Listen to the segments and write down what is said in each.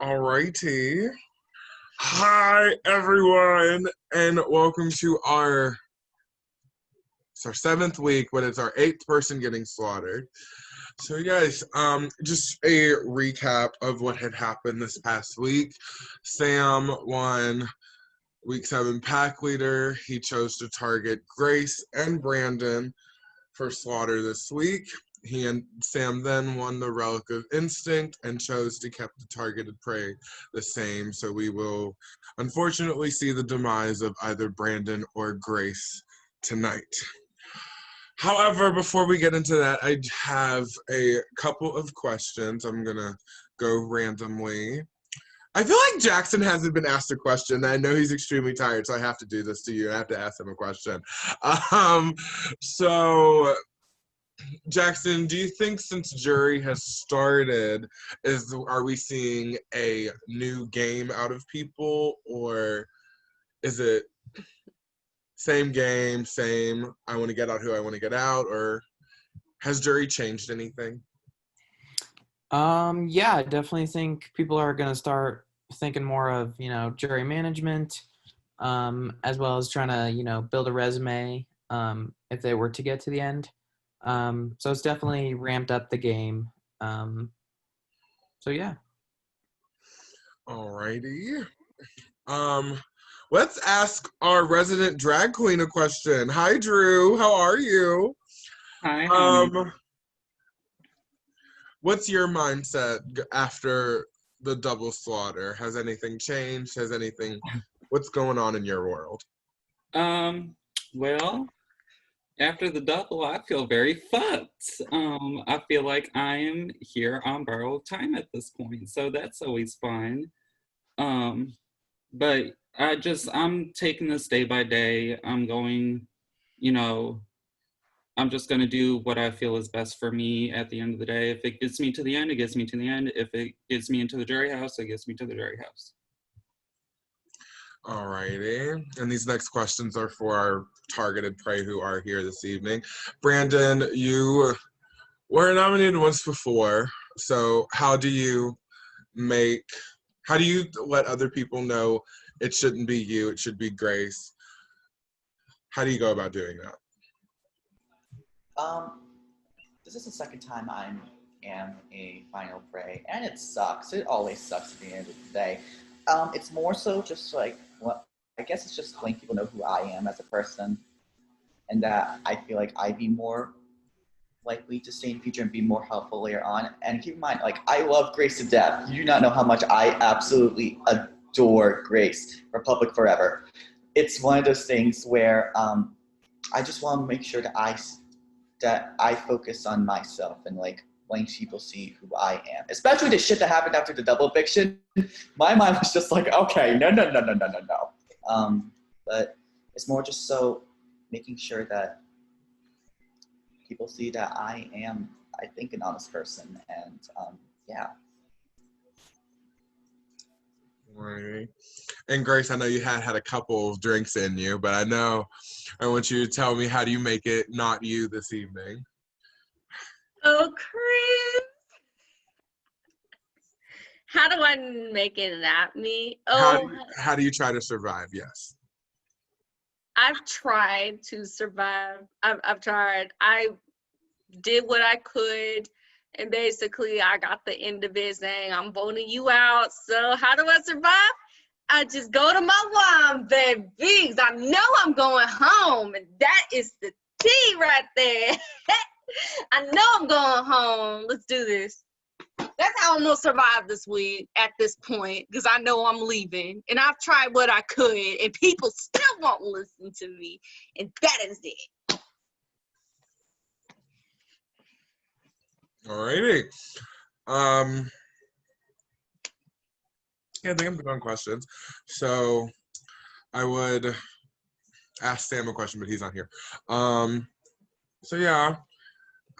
Alrighty. Hi everyone, and welcome to our seventh week, but it's our eighth person getting slaughtered. So you guys, just a recap of what had happened this past week. Sam won week 7 pack leader. He chose to target Grace and Brandon for slaughter this week. He and Sam then won the Relic of Instinct and chose to keep the targeted prey the same. So we will unfortunately see the demise of either Brandon or Grace tonight. However, before we get into that, I have a couple of questions. I'm going to go randomly. I feel like Jackson hasn't been asked a question. I know he's extremely tired, so I have to do this to you. I have to ask him a question. So Jackson, do you think since jury has started, are we seeing a new game out of people, or is it same game, same, I want to get out who I want to get out, or has jury changed anything? Yeah, I definitely think people are going to start thinking more of, jury management, as well as trying to, build a resume, if they were to get to the end. So it's definitely ramped up the game. So yeah. Alrighty. Let's ask our resident drag queen a question. Hi, Drew. How are you? Hi, honey. What's your mindset after the double slaughter? Has anything changed? What's going on in your world? Well, after the double, I feel very fucked. I feel like I am here on borrowed time at this point, so that's always fun. But I'm taking this day by day. I'm going, I'm just going to do what I feel is best for me at the end of the day. If it gets me to the end, it gets me to the end. If it gets me into the jury house, it gets me to the jury house. Alrighty. And these next questions are for our targeted prey who are here this evening. Brandon, you were nominated once before. So how do you let other people know it shouldn't be you, it should be Grace? How do you go about doing that? This is the second time I am a final prey, and it sucks. It always sucks at the end of the day. It's more so just like, I guess it's just letting people know who I am as a person, and that I feel like I'd be more likely to stay in the future and be more helpful later on. And keep in mind, like, I love Grace to death. You do not know how much I absolutely adore Grace, Republic Forever. It's one of those things where I just want to make sure that I focus on myself and like letting people see who I am. Especially the shit that happened after the double eviction. My mind was just like, okay, no. But it's more just so making sure that people see that I am, I think, an honest person, and yeah. Right. And Grace, I know you had a couple of drinks in you, but I want you to tell me, how do you make it not you this evening? Oh, Chris. How do I make it not me? How do you try to survive? Yes. I've tried to survive. I've tried. I did what I could, and basically I got the end of it saying, I'm voting you out. So how do I survive? I just go to my wine, baby. I know I'm going home, and that is the tea right there. I know I'm going home. Let's do this. That's how I'm going to survive this week at this point, because I know I'm leaving. And I've tried what I could, and people still won't listen to me. And that is it. Alrighty. Yeah, I think I'm good on questions. So I would ask Sam a question, but he's not here. So yeah,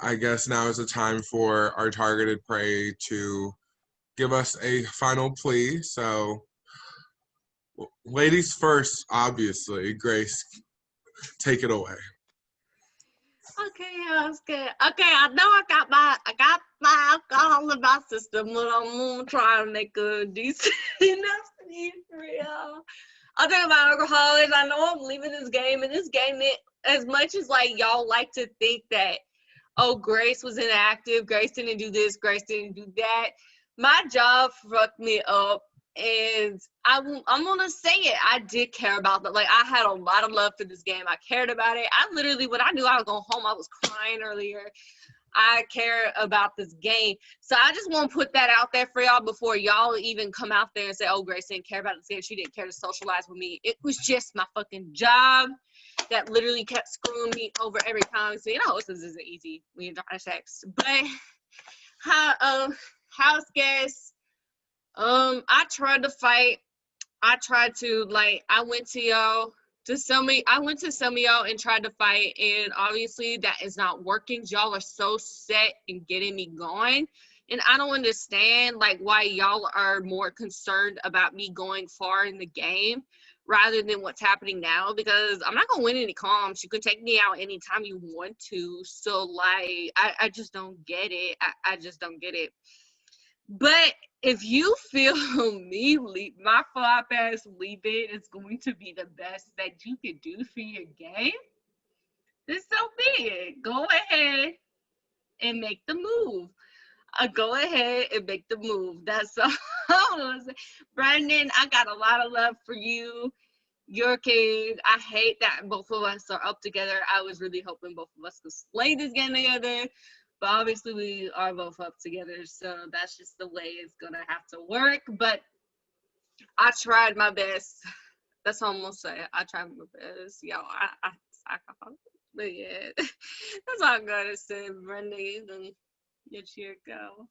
I guess now is the time for our targeted prey to give us a final plea. So ladies first, obviously. Grace, take it away. Okay, I was good. Okay, I know I got my alcohol in my system, but I'm gonna try to make a decent enough sleep for y'all. I'll talk about alcohol is I know I'm leaving this game, and this game, as much as like y'all like to think that, oh, Grace was inactive, Grace didn't do this, Grace didn't do that. My job fucked me up, and I'm gonna say it. I did care about that. Like, I had a lot of love for this game. I cared about it. I literally, when I knew I was going home, I was crying earlier. I care about this game. So I just want to put that out there for y'all before y'all even come out there and say, oh, Grace didn't care about this game. She didn't care to socialize with me. It was just my fucking job that literally kept screwing me over every time. So, you know, this isn't easy when you're trying to text. But house guests, I tried to fight. I tried to, like, I went to some of y'all and tried to fight, and obviously that is not working. Y'all are so set in getting me going, and I don't understand, like, why y'all are more concerned about me going far in the game rather than what's happening now, because I'm not gonna win any comps. You can take me out anytime you want to. So, like, I just don't get it. I just don't get it. But if you feel me leave my flop ass leaving is going to be the best that you can do for your game, then so be it. Go ahead and make the move. Go ahead and make the move. That's all I'm gonna say. Brandan, I got a lot of love for you. You're king. I hate that both of us are up together. I was really hoping both of us could play this game together. But obviously we are both up together, so that's just the way it's gonna have to work. But I tried my best. That's all I'm gonna say. I tried my best. Yo, I but yeah, that's all I'm gonna say. Brenda, you can get your go.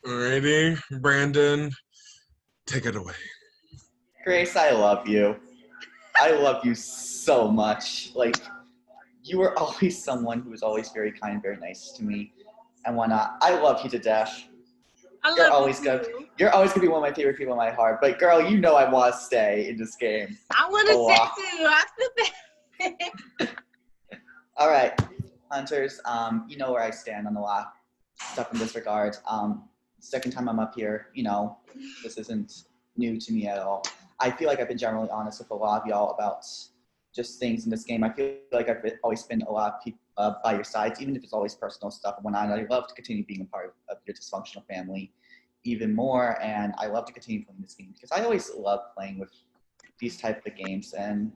Alrighty, Brandon, take it away. Grace, I love you. I love you so much. Like, you were always someone who was always very kind, very nice to me, and whatnot. I love you to death. You're always gonna be one of my favorite people in my heart. But girl, you know I want to stay in this game. I want to stay too. I feel bad. All right, hunters. You know where I stand on a lot of stuff in this regard. Second time I'm up here. You know, this isn't new to me at all. I feel like I've been generally honest with a lot of y'all about just things in this game. I feel like I've always been a lot of people by your sides, even if it's always personal stuff. And I love to continue being a part of your dysfunctional family even more, and I love to continue playing this game because I always love playing with these type of games. And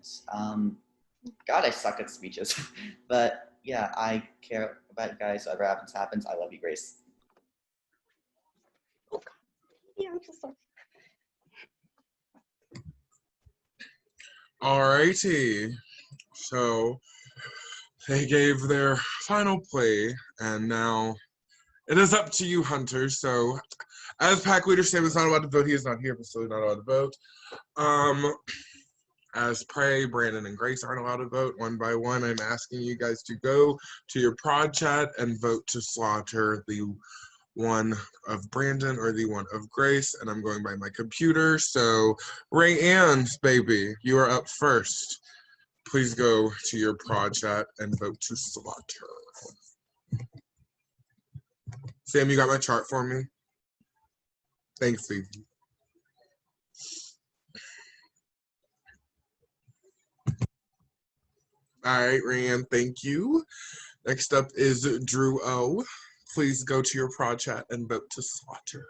God, I suck at speeches, but yeah, I care about you guys. Whatever happens. I love you, Grace. Yeah, I'm just sorry. Alrighty, so they gave their final play, and now it is up to you, hunters. So, as pack leader Sam is not allowed to vote, he is not here, but still not allowed to vote. As Prey, Brandon, and Grace aren't allowed to vote one by one, I'm asking you guys to go to your prod chat and vote to slaughter the one of Brandon or the one of Grace, and I'm going by my computer. So, Rayanne, baby, you are up first. Please go to your prod chat and vote to slaughter. Sam, you got my chart for me? Thanks, Steve. All right, Rayanne, thank you. Next up is Drew O. Please go to your prod chat and vote to slaughter.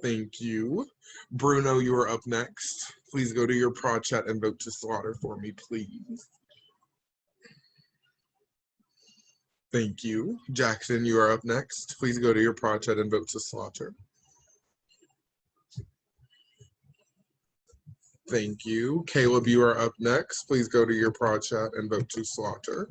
Thank you. Bruno, you are up next. Please go to your prod chat and vote to slaughter for me, please. Thank you. Jackson, you are up next. Please go to your prod chat and vote to slaughter. Thank you. Caleb, you are up next. Please go to your prod chat and vote to slaughter.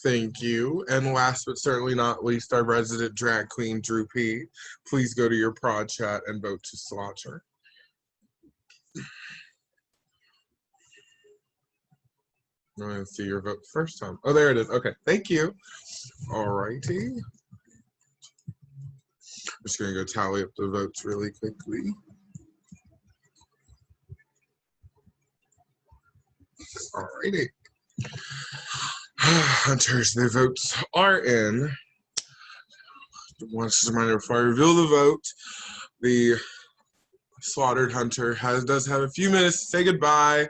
Thank you. And last but certainly not least, our resident drag queen, Drew P. Please go to your prod chat and vote to slaughter. I'm going to see your vote the first time. Oh, there it is. Okay, thank you. All righty. I'm just going to go tally up the votes really quickly. All righty. Hunters, the votes are in. Once a reminder before I reveal the vote, the slaughtered hunter does have a few minutes to say goodbye,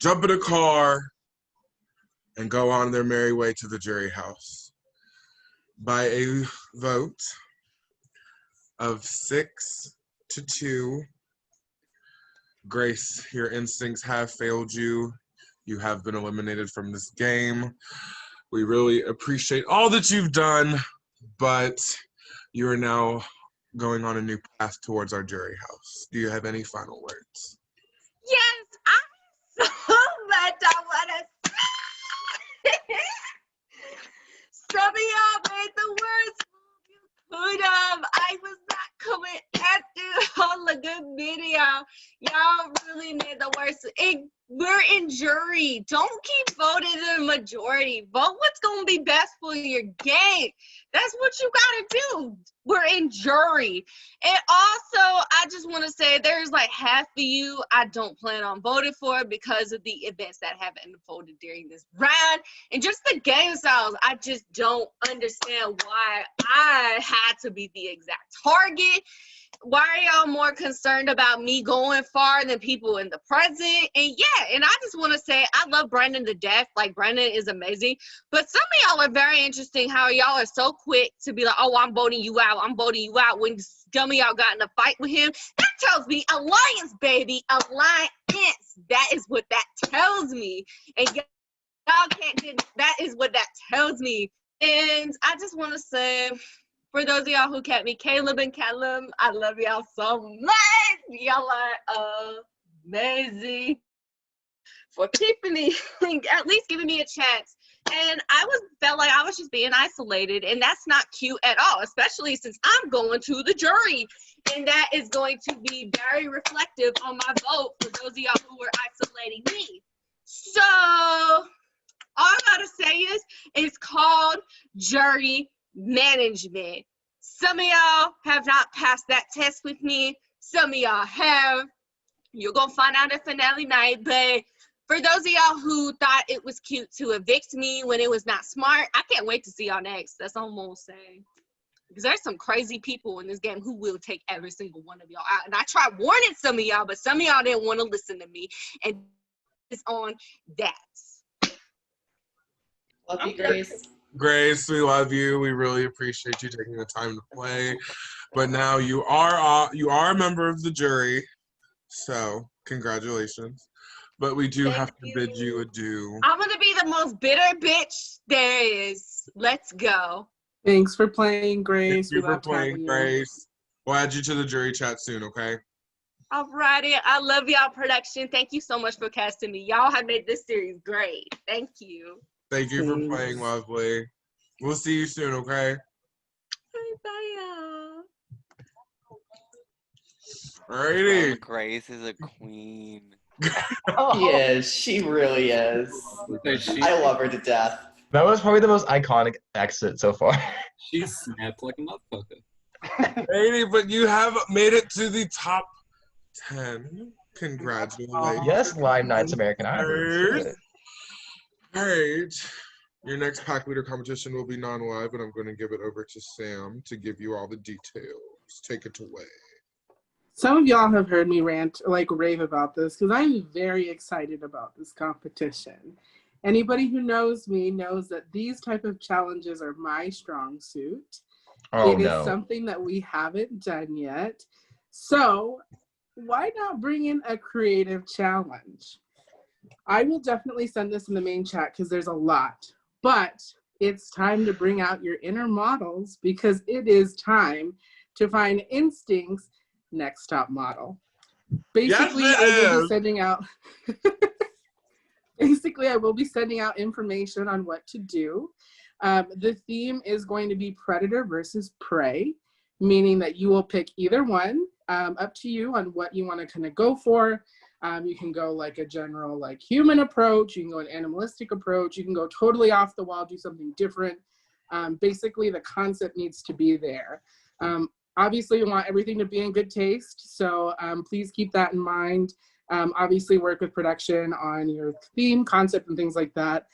jump in a car, and go on their merry way to the jury house. By a vote of 6-2, Grace, your instincts have failed you. You have been eliminated from this game. We really appreciate all that you've done, but you are now going on a new path towards our jury house. Do you have any final words? Yes, I so much I want to say. Some of y'all made the worst move you could have. I was not coming after all the good video. Y'all really made the worst. We're in jury. Don't keep voting the majority. Vote what's going to be best for your game. That's what you got to do. We're in jury. And also, I just want to say there's like half of you I don't plan on voting for because of the events that have unfolded during this round. And just the game styles, I just don't understand why I had to be the exact target. Why are y'all more concerned about me going far than people in the present? And yeah, and I just want to say I love Brandan to death. Like, Brandan is amazing. But some of y'all are very interesting how y'all are so quick to be like, oh, I'm voting you out. I'm voting you out. When some of y'all got in a fight with him, that tells me alliance, baby. Alliance. That is what that tells me. And y'all can't get, that is what that tells me. And I just want to say, for those of y'all who kept me, Caleb and Callum, I love y'all so much. Y'all are amazing for keeping me, at least giving me a chance. And felt like I was just being isolated, and that's not cute at all, especially since I'm going to the jury. And that is going to be very reflective on my vote for those of y'all who were isolating me. So all I gotta say is it's called jury management. Some of y'all have not passed that test with me. Some of y'all have. You're gonna find out at finale night. But for those of y'all who thought it was cute to evict me when it was not smart, I can't wait to see y'all next. That's all I'm gonna say. Because there's some crazy people in this game who will take every single one of y'all out. And I tried warning some of y'all, but some of y'all didn't want to listen to me. And it's on that. Love you, Grace. Grace, we love you. We really appreciate you taking the time to play. But now you are a member of the jury, so congratulations. But we do have to bid you adieu. I'm gonna be the most bitter bitch there is. Let's go. Thanks for playing, Grace. Thank you for playing, Grace. We'll add you to the jury chat soon, okay? Alrighty, I love y'all production. Thank you so much for casting me. Y'all have made this series great. Thank you. Thank you for playing, lovely. We'll see you soon, okay? Bye, y'all. Alrighty. Grace is a queen. She is. She really is. I love her to death. That was probably the most iconic exit so far. She snapped like a motherfucker. Alrighty, but you have made it to the top 10. Congratulations. Yes, Live Nights American Idol. Alright. Your next pack leader competition will be non-live, and I'm going to give it over to Sam to give you all the details. Take it away. Some of y'all have heard me rant, like rave about this, because I'm very excited about this competition. Anybody who knows me knows that these type of challenges are my strong suit. It is something that we haven't done yet. So why not bring in a creative challenge? I will definitely send this in the main chat because there's a lot. But it's time to bring out your inner models because it is time to find Instinct's next top model. Basically, yes, I will be sending out I will be sending out information on what to do. The theme is going to be predator versus prey, meaning that you will pick either one, up to you on what you want to kind of go for. You can go like a general like human approach. You can go an animalistic approach. You can go totally off the wall, do something different. Basically, the concept needs to be there. Obviously, we want everything to be in good taste, so please keep that in mind. Obviously, work with production on your theme, concept, and things like that.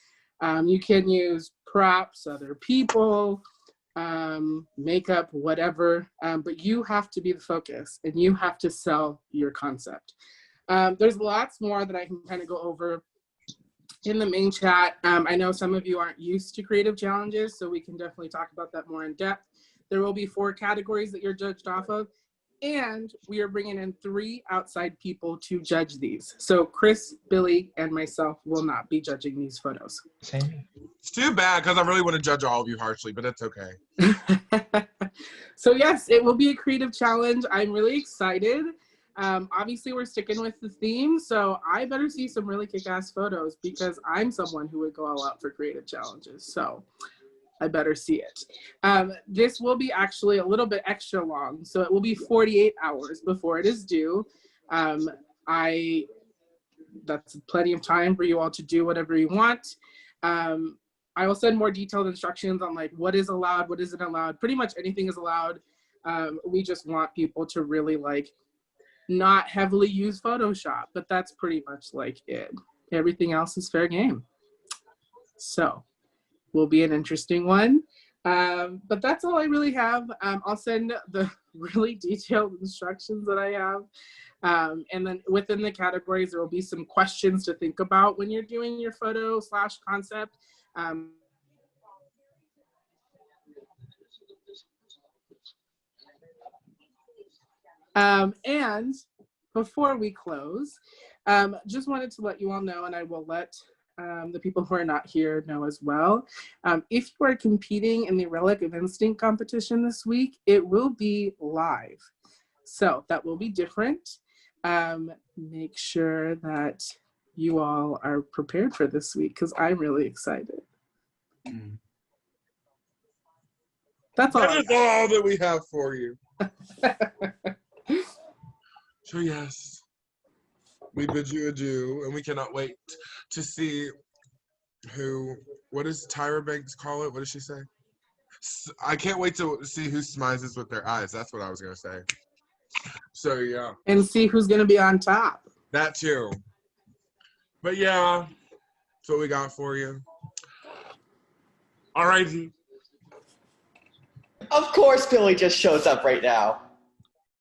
You can use props, other people, makeup, whatever, but you have to be the focus, and you have to sell your concept. There's lots more that I can kind of go over in the main chat. I know some of you aren't used to creative challenges, so we can definitely talk about that more in depth. There will be 4 categories that you're judged off of, and we are bringing in 3 outside people to judge these. So Chris, Billy, and myself will not be judging these photos. Same. It's too bad because I really want to judge all of you harshly, but it's okay. So yes, it will be a creative challenge. I'm really excited. Obviously, we're sticking with the theme, so I better see some really kick-ass photos because I'm someone who would go all out for creative challenges. So I better see it. This will be actually a little bit extra long, so it will be 48 hours before it is due. That's plenty of time for you all to do whatever you want. I will send more detailed instructions on like what is allowed, what isn't allowed. Pretty much anything is allowed. We just want people to really like not heavily use Photoshop, but that's pretty much like it. Everything else is fair game. So will be an interesting one. But that's all I really have. I'll send the really detailed instructions that I have. And then within the categories, there will be some questions to think about when you're doing your photo / concept. And before we close, just wanted to let you all know, and I will let the people who are not here know as well. If you are competing in the Relic of Instinct competition this week, it will be live. So that will be different. Make sure that you all are prepared for this week because I'm really excited. That's all. That is all that we have for you. So yes, we bid you adieu, and we cannot wait to see what does Tyra Banks call it? What does she say? I can't wait to see who smiles with their eyes. That's what I was going to say. So yeah. And see who's going to be on top. That too. But yeah, that's what we got for you. All righty. Of course, Billy just shows up right now.